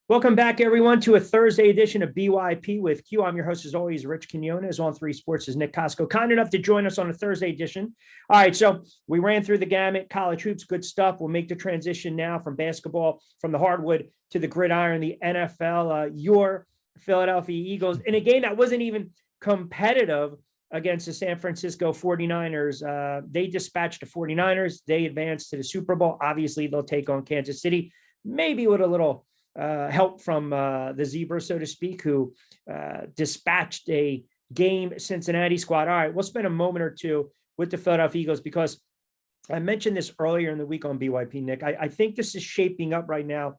Welcome back, everyone, to a Thursday edition of BYP with Q. I'm your host, as always, Rich Quinones. On Three Sports is Nick Kosko, kind enough to join us on a Thursday edition. All right, so we ran through the gamut, college hoops, good stuff. We'll make the transition now from basketball, from the hardwood to the gridiron, the NFL. Your Philadelphia Eagles, in a game that wasn't even competitive against the San Francisco 49ers. They dispatched the 49ers. They advanced to the Super Bowl. Obviously, they'll take on Kansas City, maybe with a little help from the Zebra, so to speak, who dispatched a game Cincinnati squad. All right, we'll spend a moment or two with the Philadelphia Eagles because I mentioned this earlier in the week on BYP, Nick. I think this is shaping up right now.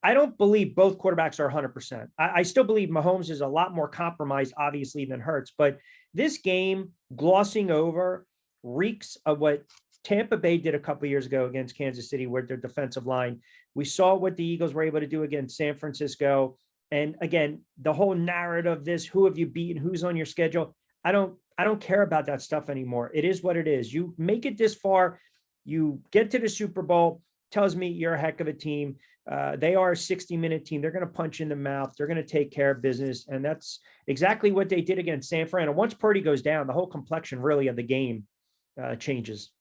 I don't believe both quarterbacks are 100%. I still believe Mahomes is a lot more compromised, obviously, than Hurts. But this game, glossing over, reeks of what Tampa Bay did a couple of years ago against Kansas City with their defensive line. We saw what the Eagles were able to do against San Francisco. And again, the whole narrative of this, who have you beaten, who's on your schedule? I don't care about that stuff anymore. It is what it is. You make it this far, you get to the Super Bowl, tells me you're a heck of a team. They are a 60-minute team. They're going to punch in the mouth. They're going to take care of business. And that's exactly what they did against San Fran. And once Purdy goes down, the whole complexion really of the game changes.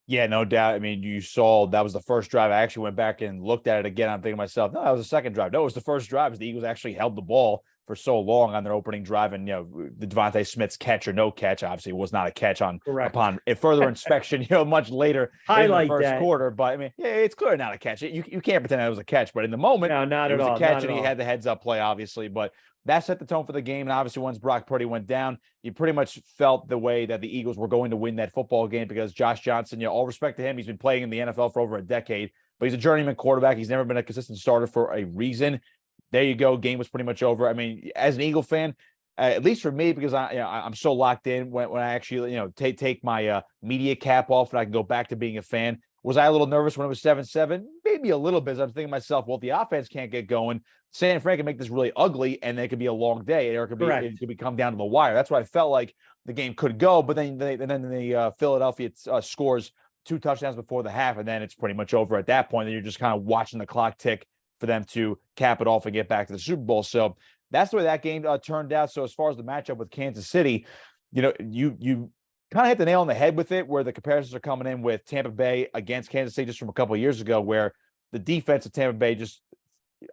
Yeah, no doubt. I mean, you saw that was the first drive. I actually went back and looked at it again. I'm thinking to myself, no, that was the second drive. No, it was the first drive because the Eagles actually held the ball for so long on their opening drive. And, the Devontae Smith's catch or no catch, obviously was not a catch upon a further inspection, much later in the first quarter. But I mean, yeah, it's clearly not a catch. You can't pretend that it was a catch, but in the moment, no, not it was at all, a catch and he had the heads up play, obviously. But that set the tone for the game. And obviously, once Brock Purdy went down, you pretty much felt the way that the Eagles were going to win that football game because Josh Johnson, all respect to him, he's been playing in the NFL for over a decade, but he's a journeyman quarterback. He's never been a consistent starter for a reason. There you go. Game was pretty much over. I mean, as an Eagle fan, at least for me, because I'm so locked in when I actually, take my media cap off and I can go back to being a fan. Was I a little nervous when it was 7-7? Maybe a little bit. I'm thinking to myself, well, if the offense can't get going, San Fran can make this really ugly, and it could be a long day, or it could come down to the wire. That's what I felt like the game could go. But then the Philadelphia scores 2 touchdowns before the half, and then it's pretty much over at that point. And you're just kind of watching the clock tick for them to cap it off and get back to the Super Bowl. So that's the way that game turned out. So as far as the matchup with Kansas City, you kind of hit the nail on the head with it, where the comparisons are coming in with Tampa Bay against Kansas City just from a couple of years ago, where the defense of Tampa Bay just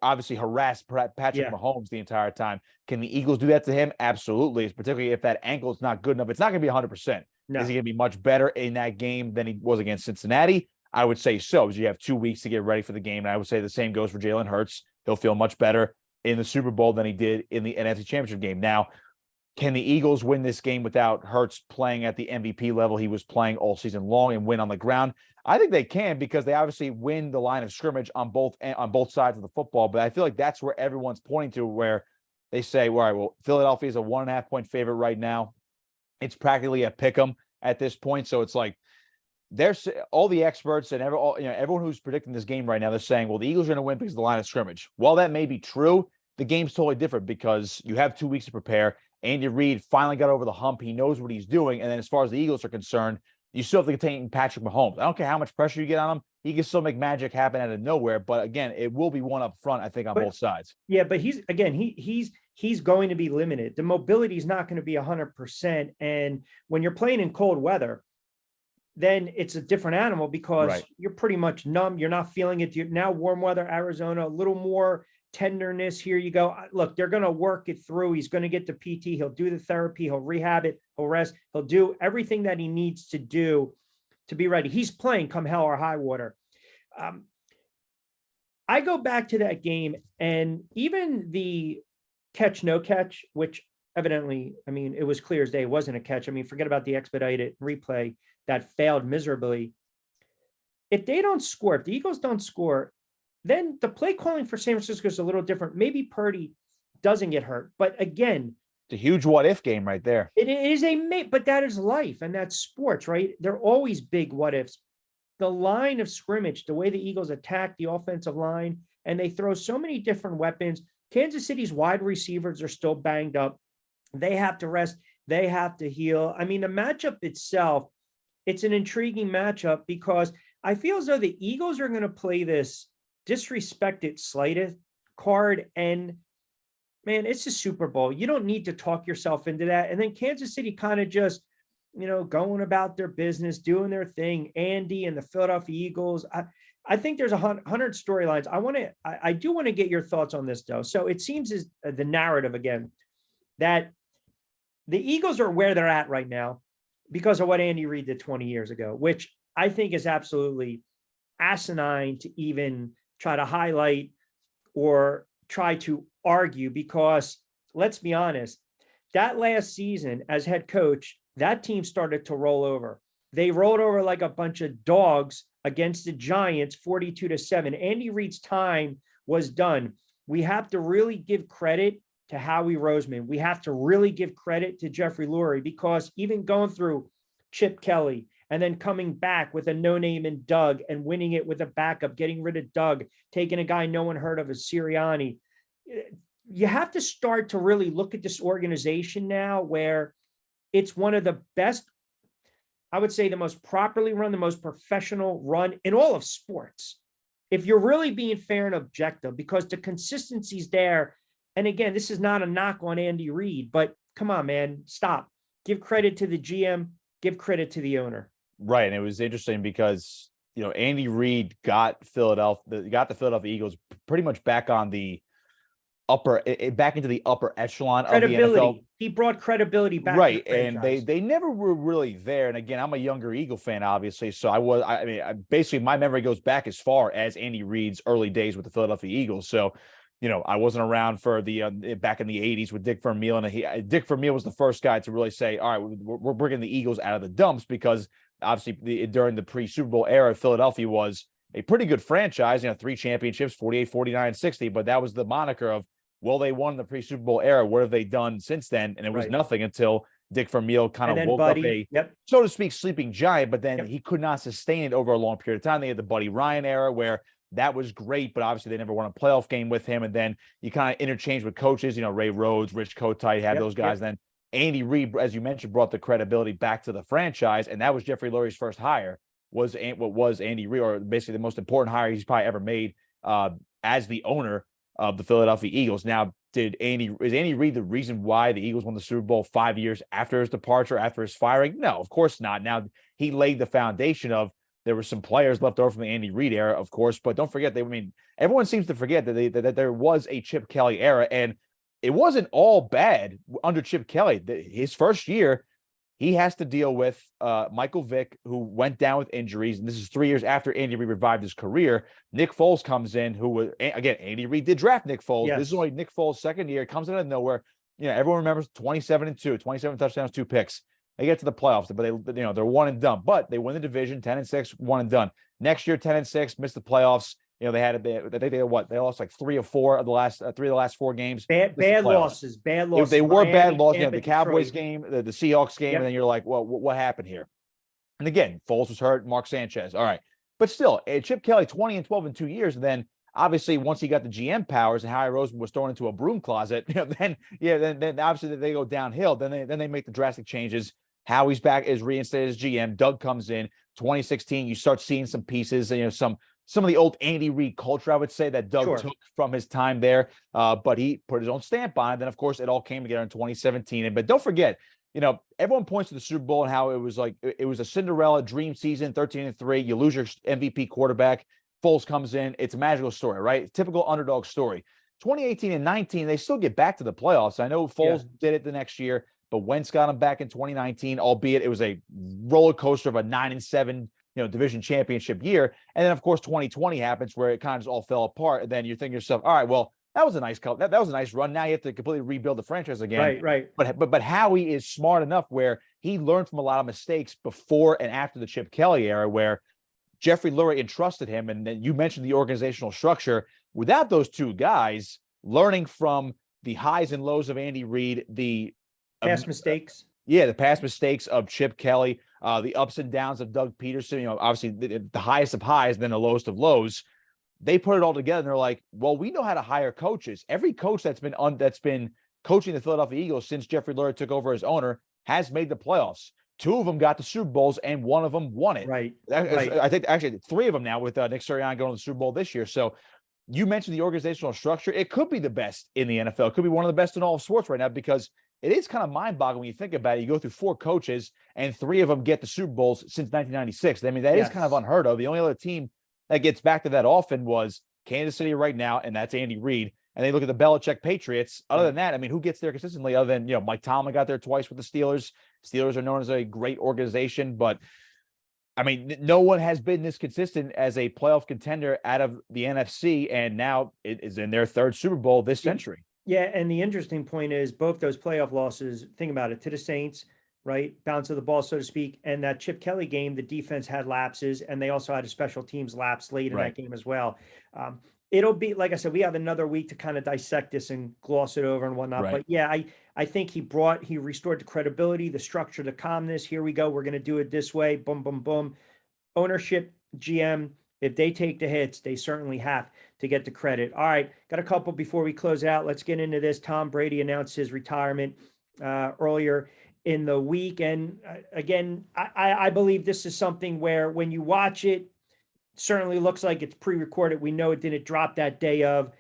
obviously harassed Patrick Mahomes the entire time. Can the Eagles do that to him? Absolutely. Particularly if that ankle is not good enough. It's not going to be 100%. No. Is he going to be much better in that game than he was against Cincinnati? I would say so, because you have 2 weeks to get ready for the game. And I would say the same goes for Jalen Hurts. He'll feel much better in the Super Bowl than he did in the NFC Championship game. Now, can the Eagles win this game without Hurts playing at the MVP level he was playing all season long and win on the ground? I think they can, because they obviously win the line of scrimmage on both sides of the football. But I feel like that's where everyone's pointing to, where they say, all right, well, Philadelphia is a 1.5 point favorite right now. It's practically a pick 'em at this point. So it's like there's all the experts and everyone who's predicting this game right now, they're saying, well, the Eagles are going to win because of the line of scrimmage. While that may be true, the game's totally different because you have 2 weeks to prepare. Andy Reid finally got over the hump. He knows what he's doing. And then as far as the Eagles are concerned, you still have to contain Patrick Mahomes. I don't care how much pressure you get on him. He can still make magic happen out of nowhere. But again, it will be one up front, I think, on both sides. Yeah, but he's going to be limited. The mobility is not going to be 100%. And when you're playing in cold weather, then it's a different animal because you're pretty much numb. You're not feeling it. You're now warm weather, Arizona, a little more tenderness. Here you go. Look, they're going to work it through. He's going to get the PT. He'll do the therapy. He'll rehab it. He'll rest. He'll do everything that he needs to do to be ready. He's playing come hell or high water. I go back to that game, and even the catch, no catch, which evidently, I mean, it was clear as day it wasn't a catch. I mean, forget about the expedited replay that failed miserably. If they don't score, if the Eagles don't score, then the play calling for San Francisco is a little different. Maybe Purdy doesn't get hurt, but again, it's a huge what-if game right there. It is but that is life, and that's sports, right? They're always big what-ifs. The line of scrimmage, the way the Eagles attack the offensive line, and they throw so many different weapons. Kansas City's wide receivers are still banged up. They have to rest. They have to heal. I mean, the matchup itself, it's an intriguing matchup because I feel as though the Eagles are going to play this disrespected, slighted card. And man, it's a Super Bowl. You don't need to talk yourself into that. And then Kansas City kind of just, going about their business, doing their thing. Andy and the Philadelphia Eagles. I think there's 100 storylines. I do want to get your thoughts on this though. So it seems as the narrative again, that the Eagles are where they're at right now because of what Andy Reid did 20 years ago, which I think is absolutely asinine to even try to highlight or try to argue, because let's be honest, that last season as head coach, that team started to roll over. They rolled over like a bunch of dogs against the Giants, 42-7. Andy Reid's time was done. We have to really give credit to Howie Roseman. We have to really give credit to Jeffrey Lurie, because even going through Chip Kelly and then coming back with a no-name in Doug and winning it with a backup, getting rid of Doug, taking a guy no one heard of as Sirianni. You have to start to really look at this organization now where it's one of the best, I would say the most properly run, the most professional run in all of sports. If you're really being fair and objective, because the consistency's there. And again, this is not a knock on Andy Reid, but come on, man, stop. Give credit to the GM, give credit to the owner. Right. And it was interesting because, Andy Reid got the Philadelphia Eagles pretty much back on the back into the upper echelon of the NFL. He brought credibility back. Right. And they never were really there. And again, I'm a younger Eagle fan, obviously. So basically my memory goes back as far as Andy Reid's early days with the Philadelphia Eagles. So, I wasn't around for the back in the 80s with Dick Vermeil, and Dick Vermeil was the first guy to really say, all right, we're bringing the Eagles out of the dumps, because obviously during the pre-Super Bowl era, Philadelphia was a pretty good franchise, 3 championships, 48, 49, 60, but that was the moniker of, well, they won the pre-Super Bowl era. What have they done since then? And it was nothing until Dick Vermeil kind of woke up so to speak, sleeping giant, but then he could not sustain it over a long period of time. They had the Buddy Ryan era where that was great, but obviously they never won a playoff game with him. And then you kind of interchange with coaches, Ray Rhodes, Rich Kotite, had those guys. Then Andy Reid, as you mentioned, brought the credibility back to the franchise. And that was Jeffrey Lurie's first hire, was Andy Reid, or basically the most important hire he's probably ever made as the owner of the Philadelphia Eagles. Now, is Andy Reid the reason why the Eagles won the Super Bowl 5 years after his departure, after his firing? No, of course not. Now, he laid the foundation of, there were some players left over from the Andy Reid era, of course, but don't forget, everyone seems to forget that there was a Chip Kelly era, and it wasn't all bad under Chip Kelly. His first year, he has to deal with Michael Vick, who went down with injuries, and this is 3 years after Andy Reid revived his career. Nick Foles comes in, who was, again, Andy Reid did draft Nick Foles. Yes. This is only Nick Foles' second year. Comes out of nowhere. Everyone remembers 27-2, 27 touchdowns, 2 picks. They get to the playoffs, but they're one and done. But they win the division, 10-6, one and done. Next year, 10-6, missed the playoffs. I think they lost like 3 of the last 4 games. Bad losses. They were bad losses. The Cowboys game, the Seahawks game, and then you're like, well, what happened here? And again, Foles was hurt, Mark Sanchez. All right. But still, Chip Kelly, 20-12 in 2 years, and then obviously once he got the GM powers and Howie Roseman was thrown into a broom closet, then obviously they go downhill. Then they make the drastic changes. Howie's back, is reinstated as GM. Doug comes in 2016. You start seeing some pieces, some of the old Andy Reid culture, I would say, that Doug took from his time there. But he put his own stamp on it. Then, of course, it all came together in 2017. But don't forget, everyone points to the Super Bowl and how it was a Cinderella dream season, 13-3. You lose your MVP quarterback. Foles comes in. It's a magical story, right? Typical underdog story. 2018 and 19, they still get back to the playoffs. I know Foles did it the next year, but Wentz got him back in 2019, albeit it was a roller coaster of a 9-7, division championship year. And then, of course, 2020 happens where it kind of just all fell apart. And then you're thinking to yourself, all right, well, that was a nice that was a nice run. Now you have to completely rebuild the franchise again. Right. But Howie is smart enough where he learned from a lot of mistakes before and after the Chip Kelly era, where Jeffrey Lurie entrusted him. And then you mentioned the organizational structure. Without those two guys learning from the highs and lows of Andy Reid, the past mistakes. The past mistakes of Chip Kelly, the ups and downs of Doug Peterson, obviously the highest of highs, then the lowest of lows. They put it all together and they're like, well, we know how to hire coaches. Every coach that's been coaching the Philadelphia Eagles since Jeffrey Lurie took over as owner has made the playoffs. 2 of them got the Super Bowls and 1 of them won it. Right. I think actually 3 of them now with Nick Sirianni going to the Super Bowl this year. So you mentioned the organizational structure. It could be the best in the NFL. It could be one of the best in all of sports right now, because it is kind of mind-boggling when you think about it. You go through 4 coaches and 3 of them get the Super Bowls since 1996. I mean, that is kind of unheard of. The only other team that gets back to that often was Kansas City right now, and that's Andy Reid. And they look at the Belichick Patriots. Other than that, I mean, who gets there consistently other than, Mike Tomlin got there twice with the Steelers. Steelers are known as a great organization, but I mean, no one has been this consistent as a playoff contender out of the NFC, and now it is in their 3rd Super Bowl this century. Yeah, and the interesting point is both those playoff losses, think about it, to the Saints, right? Bounce of the ball, so to speak. And that Chip Kelly game, the defense had lapses, and they also had a special teams lapse late in that game as well. It'll be, like I said, we have another week to kind of dissect this and gloss it over and whatnot. But yeah, I think he restored the credibility, the structure, the calmness. Here we go. We're going to do it this way. Boom, boom, boom. Ownership, GM, if they take the hits, they certainly have to get the credit. All right, got a couple before we close out. Let's get into this. Tom Brady announced his retirement earlier in the week. And again, I believe this is something where when you watch it, certainly looks like it's pre-recorded. We know it didn't drop that day of.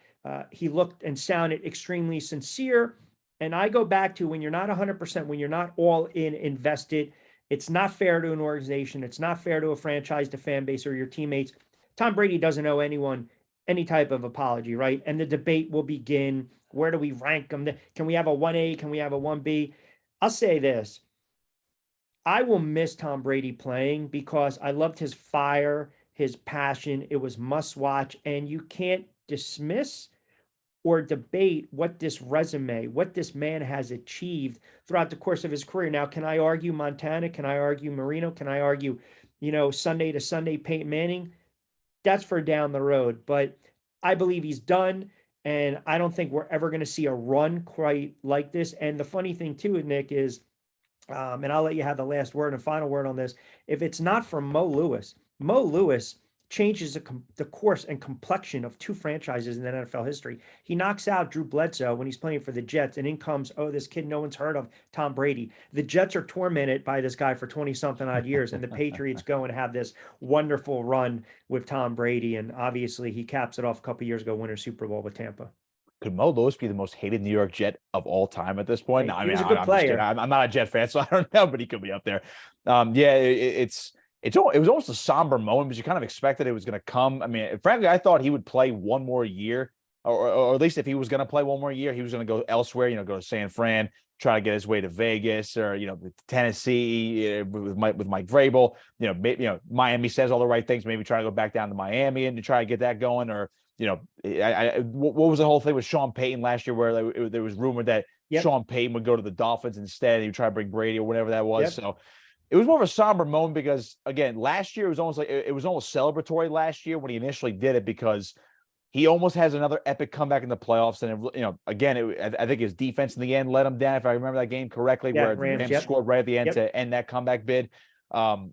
He looked and sounded extremely sincere. And I go back to when you're not 100%, when you're not all in invested, it's not fair to an organization. It's not fair to a franchise, to fan base, or your teammates. Tom Brady doesn't owe anyone any type of apology, right? And the debate will begin. Where do we rank them? Can we have a 1A? Can we have a 1B? I'll say this. I will miss Tom Brady playing because I loved his fire, his passion. It was must watch. And you can't dismiss or debate what this resume, what this man has achieved throughout the course of his career. Now, can I argue Montana? Can I argue Marino? Can I argue, Sunday to Sunday Peyton Manning? That's for down the road. But I believe he's done. And I don't think we're ever going to see a run quite like this. And the funny thing too, Nick, is, and I'll let you have the last word and final word on this. If it's not for Mo Lewis changes the course and complexion of 2 franchises in the NFL history. He knocks out Drew Bledsoe when he's playing for the Jets, and in comes, this kid no one's heard of, Tom Brady. The Jets are tormented by this guy for 20-something odd years, and the Patriots go and have this wonderful run with Tom Brady, and obviously he caps it off a couple years ago, winning Super Bowl with Tampa. Could Mo Lewis be the most hated New York Jet of all time at this point? No, I mean, he's a good player. I'm not a Jet fan, so I don't know, but he could be up there. It was almost a somber moment, but you kind of expected it was going to come. I mean, frankly, I thought he would play one more year, or at least if he was going to play one more year, he was going to go elsewhere, go to San Fran, try to get his way to Vegas or, Tennessee with Mike Vrabel. Miami says all the right things, maybe try to go back down to Miami and to try to get that going. Or, what was the whole thing with Sean Payton last year where there was rumored that Sean Payton would go to the Dolphins instead. He would try to bring Brady or whatever that was. So it was more of a somber moment because, again, last year it was almost celebratory last year when he initially did it, because he almost has another epic comeback in the playoffs. And, again, I think his defense in the end let him down, if I remember that game correctly, where Rams scored right at the end to end that comeback bid. And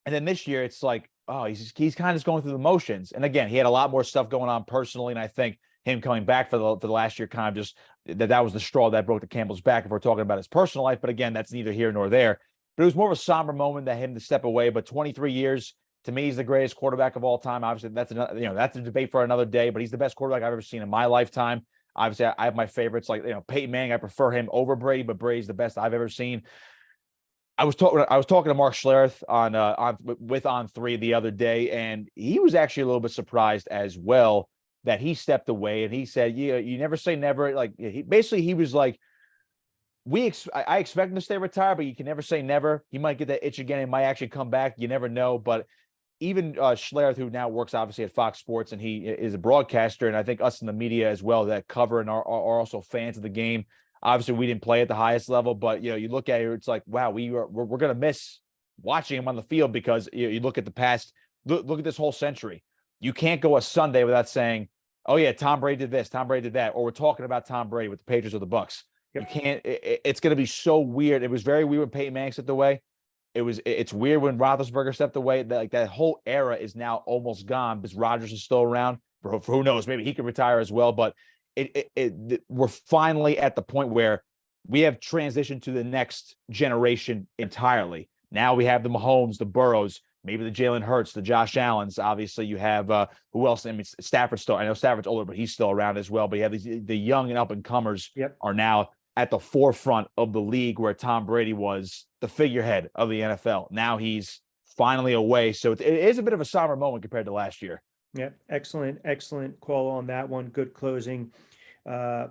then this year it's like, he's kind of just going through the motions. And again, he had a lot more stuff going on personally. And I think him coming back for the last year kind of just that was the straw that broke the camel's back if we're talking about his personal life. But again, that's neither here nor there. But it was more of a somber moment that him to step away. But 23 years, to me, he's the greatest quarterback of all time. Obviously, that's another, that's a debate for another day. But he's the best quarterback I've ever seen in my lifetime. Obviously, I have my favorites like Peyton Manning. I prefer him over Brady, but Brady's the best I've ever seen. I was talking to Mark Schlereth on On3 the other day, and he was actually a little bit surprised as well that he stepped away. And he said, you never say never. Like he was like, I expect him to stay retired, but you can never say never. He might get that itch again and might actually come back. You never know. But even Schlereth, who now works obviously at Fox Sports, and he is a broadcaster, and I think us in the media as well that cover and are also fans of the game. Obviously, we didn't play at the highest level, but you look at it, it's like, wow, we're going to miss watching him on the field because you look at the past, look at this whole century. You can't go a Sunday without saying, oh yeah, Tom Brady did this, Tom Brady did that, or we're talking about Tom Brady with the Patriots or the Bucks. You can't. It's going to be so weird. It was very weird when Peyton Manning stepped away. It's weird when Roethlisberger stepped away. That whole era is now almost gone because Rodgers is still around. For who knows? Maybe he could retire as well. But we're finally at the point where we have transitioned to the next generation entirely. Now we have the Mahomes, the Burrows, maybe the Jalen Hurts, the Josh Allens. Obviously, you have who else? I mean, Stafford's still. I know Stafford's older, but he's still around as well. But you have the young and up and comers are now at the forefront of the league, where Tom Brady was the figurehead of the NFL. Now he's finally away, so it is a bit of a somber moment compared to last year. Yeah, excellent call on that one. Good closing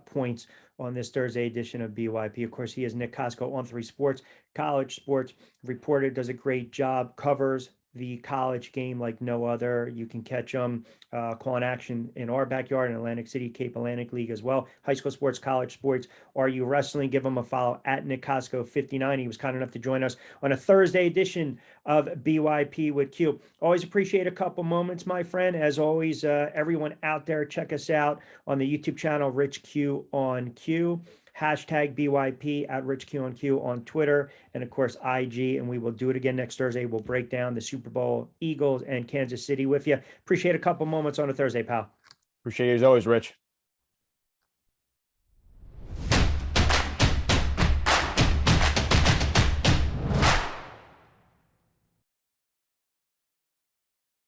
points on this Thursday edition of BYP. Of course, he is Nick Kosko on 3 Sports, college sports reporter, does a great job, covers the college game like no other. You can catch him calling action in our backyard in Atlantic City, Cape Atlantic League as well. High school sports, college sports. Are you wrestling? Give him a follow at Nick Kosko 59. He was kind enough to join us on a Thursday edition of BYP with Q. Always appreciate a couple moments, my friend. As always, everyone out there, check us out on the YouTube channel, Rich Q on Q. Hashtag BYP at Rich Q on Q on Twitter, and of course IG. And we will do it again next Thursday. We'll break down the Super Bowl, Eagles, and Kansas City with you. Appreciate a couple moments on a Thursday, pal. Appreciate you as always, Rich.